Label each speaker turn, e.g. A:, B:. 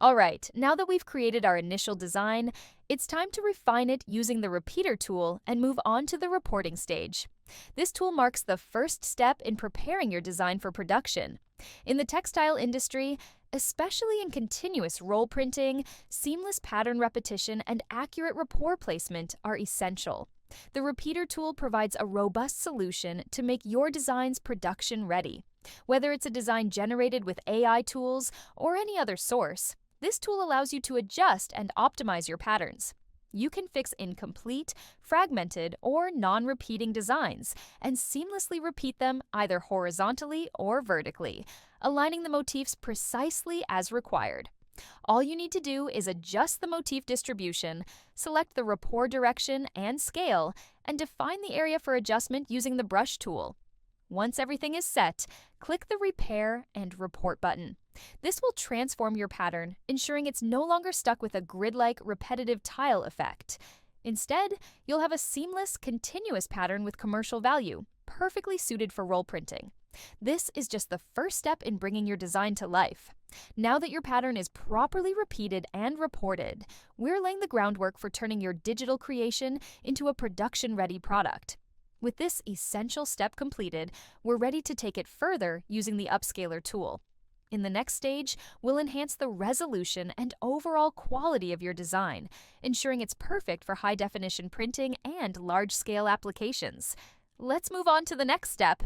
A: All right, now that we've created our initial design, it's time to refine it using the repeater tool and move on to the reporting stage. This tool marks the first step in preparing your design for production. In the textile industry, especially in continuous roll printing, seamless pattern repetition and accurate rapport placement are essential. The repeater tool provides a robust solution to make your designs production ready. Whether it's a design generated with AI tools or any other source, this tool allows you to adjust and optimize your patterns. You can fix incomplete, fragmented, or non-repeating designs and seamlessly repeat them either horizontally or vertically, aligning the motifs precisely as required. All you need to do is adjust the motif distribution, select the rapport direction and scale, and define the area for adjustment using the brush tool. Once everything is set, click the Repair and Report button. This will transform your pattern, ensuring it's no longer stuck with a grid-like repetitive tile effect. Instead, you'll have a seamless, continuous pattern with commercial value, perfectly suited for roll printing. This is just the first step in bringing your design to life. Now that your pattern is properly repeated and reported, we're laying the groundwork for turning your digital creation into a production-ready product. With this essential step completed, we're ready to take it further using the Upscaler tool. In the next stage, we'll enhance the resolution and overall quality of your design, ensuring it's perfect for high-definition printing and large-scale applications. Let's move on to the next step.